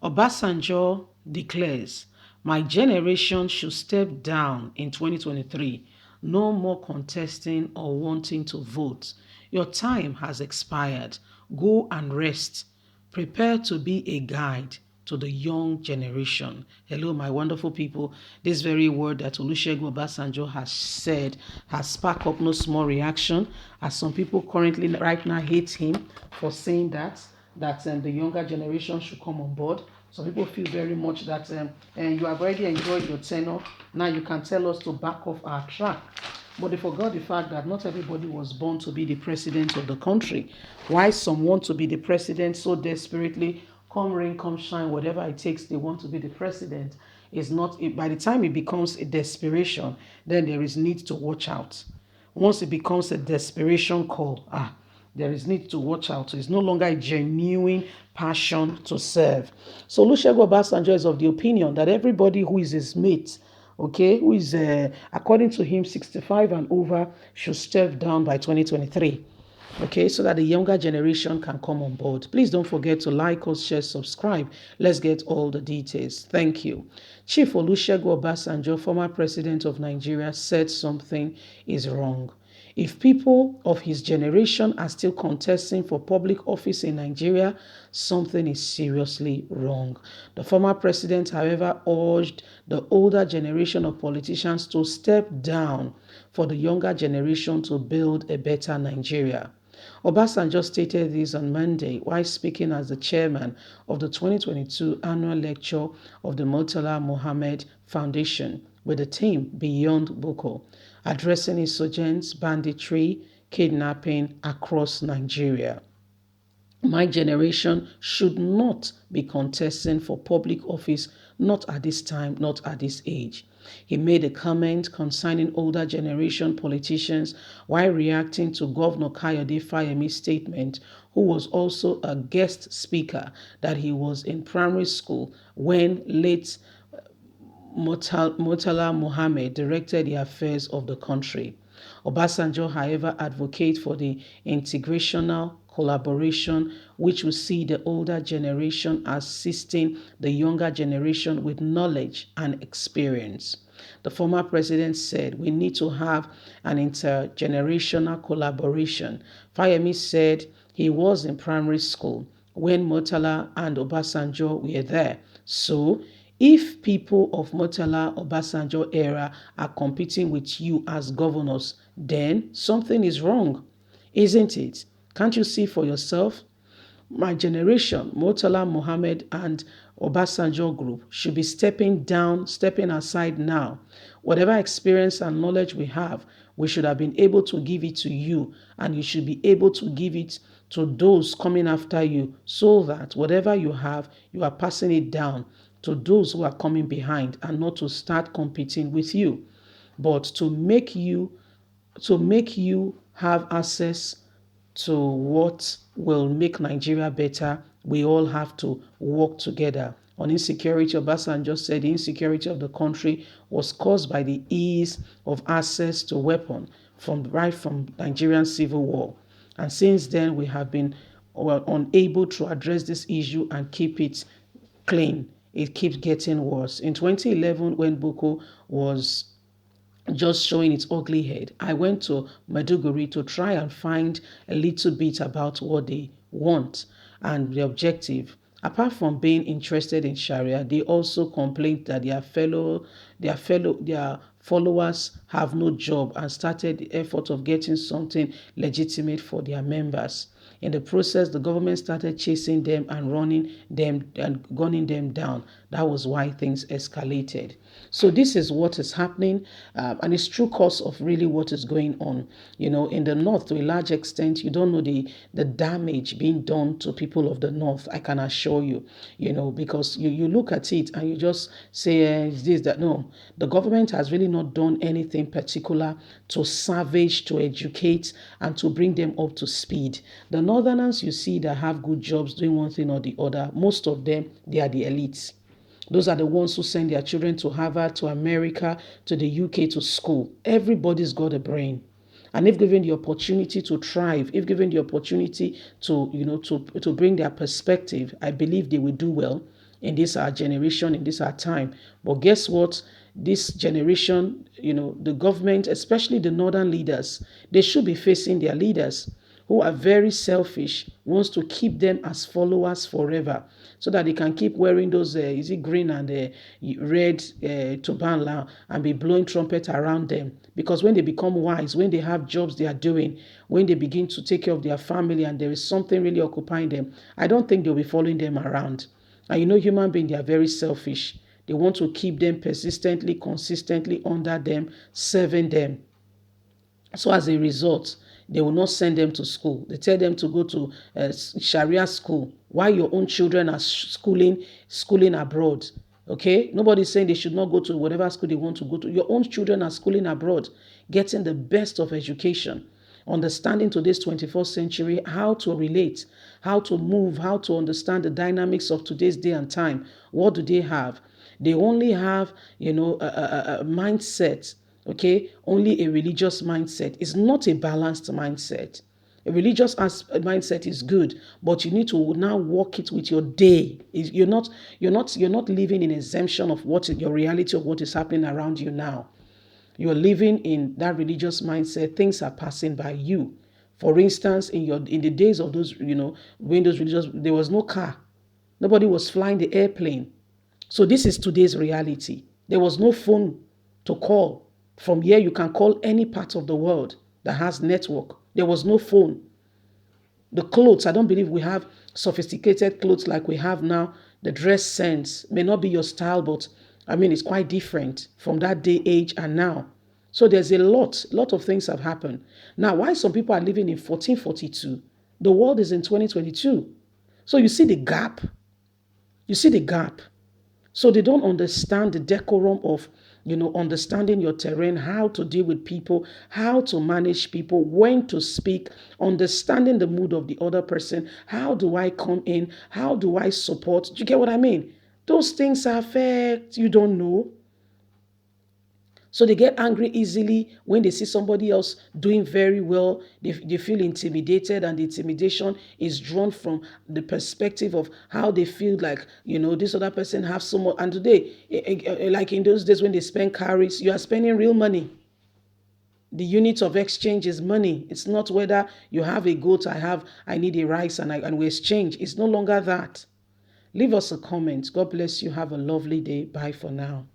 Obasanjo declares, my generation should step down in 2023. No more contesting or wanting to vote. Your time has expired. Go and rest. Prepare to be a guide to the young generation. Hello, my wonderful people. This very word that Olusegun Obasanjo has said has sparked up no small reaction, as some people currently right now hate him for saying that the younger generation should come on board. Some people feel very much that you have already enjoyed your tenure. Now you can tell us to back off our track. But they forgot the fact that not everybody was born to be the president of the country. Why some want to be the president so desperately, come rain, come shine, whatever it takes, they want to be the president. Is not, by the time it becomes a desperation, then there is need to watch out. Once it becomes a desperation call, there is need to watch out. It's no longer a genuine passion to serve. So Olusegun Obasanjo is of the opinion that everybody who is his mate, okay, who is, according to him, 65 and over, should step down by 2023. Okay, so that the younger generation can come on board. Please don't forget to like us, share, subscribe. Let's get all the details. Thank you. Chief Olusegun Obasanjo, former president of Nigeria, said something is wrong. If people of his generation are still contesting for public office in Nigeria, something is seriously wrong. The former president, however, urged the older generation of politicians to step down for the younger generation to build a better Nigeria. Obasanjo stated this on Monday while speaking as the chairman of the 2022 annual lecture of the Murtala Mohammed Foundation with the theme Beyond Boko, addressing insurgents, banditry, kidnapping across Nigeria. My generation should not be contesting for public office, not at this time, not at this age. He made a comment concerning older generation politicians while reacting to Governor Kayode Fayemi's statement, who was also a guest speaker, that he was in primary school when late Murtala Mohammed directed the affairs of the country. Obasanjo, however, advocates for the integrational collaboration, which will see the older generation assisting the younger generation with knowledge and experience. The former president said we need to have an intergenerational collaboration. Fayemi said he was in primary school when Murtala and Obasanjo were there. So, if people of Murtala Obasanjo era are competing with you as governors, then something is wrong, isn't it? Can't you see for yourself? My generation, Murtala Mohammed and Obasanjo group, should be stepping down, stepping aside now. Whatever experience and knowledge we have, we should have been able to give it to you, and you should be able to give it to those coming after you, so that whatever you have, you are passing it down to those who are coming behind, and not to start competing with you, but to make you have access to what will make Nigeria better. We all have to work together. On insecurity, Obasanjo said the insecurity of the country was caused by the ease of access to weapons right from Nigerian civil war. And since then, we have been unable to address this issue and keep it clean. It keeps getting worse. In 2011, when Boko was just showing its ugly head, I went to Maiduguri to try and find a little bit about what they want and the objective. Apart from being interested in Sharia, they also complained that their followers have no job and started the effort of getting something legitimate for their members. In the process, the government started chasing them and running them and gunning them down. That was why things escalated. So this is what is happening, and it's true cause of really what is going on. In the north, to a large extent, you don't know the damage being done to people of the north. I can assure you, because you look at it and you just say, is this, that? No, the government has really not done anything particular to savage, to educate, and to bring them up to speed. The northerners you see that have good jobs doing one thing or the other, most of them, they are the elites. Those are the ones who send their children to Harvard, to America, to the UK, to school. Everybody's got a brain. And if given the opportunity to thrive, if given the opportunity to bring their perspective, I believe they will do well. in this our generation, in this our time. But guess what? This generation, the government, especially the northern leaders, they should be facing their leaders who are very selfish, wants to keep them as followers forever so that they can keep wearing those, is it green and red turban now and be blowing trumpet around them. Because when they become wise, when they have jobs they are doing, when they begin to take care of their family and there is something really occupying them, I don't think they'll be following them around. And human beings, they are very selfish. They want to keep them persistently, consistently under them, serving them. So as a result, they will not send them to school. They tell them to go to Sharia school while your own children are schooling abroad. Okay? Nobody's saying they should not go to whatever school they want to go to. Your own children are schooling abroad, getting the best of education, understanding today's 21st century, how to relate, how to move, how to understand the dynamics of today's day and time. What do they have? They only have, a mindset, okay? Only a religious mindset. It's not a balanced mindset. A religious mindset is good, but you need to now work it with your day. You're not living in exemption of what your reality of what is happening around you now. You're living in that religious mindset. Things are passing by you. For instance, in the days of those, when those religious, there was no car. Nobody was flying the airplane. So this is today's reality. There was no phone to call. From here, you can call any part of the world that has network. There was no phone. The clothes, I don't believe we have sophisticated clothes like we have now. The dress sense may not be your style, but I mean, it's quite different from that day, age, and now. So there's a lot of things have happened. Now, why some people are living in 1442, the world is in 2022. So you see the gap. You see the gap. So they don't understand the decorum of, understanding your terrain, how to deal with people, how to manage people, when to speak, understanding the mood of the other person. How do I come in? How do I support? Do you get what I mean? Those things affect, you don't know. So they get angry easily when they see somebody else doing very well. They feel intimidated, and the intimidation is drawn from the perspective of how they feel like, this other person has so much. And today, like in those days when they spend carries, you are spending real money. The unit of exchange is money. It's not whether you have a goat, I need a rice, and we exchange. It's no longer that. Leave us a comment. God bless you. Have a lovely day. Bye for now.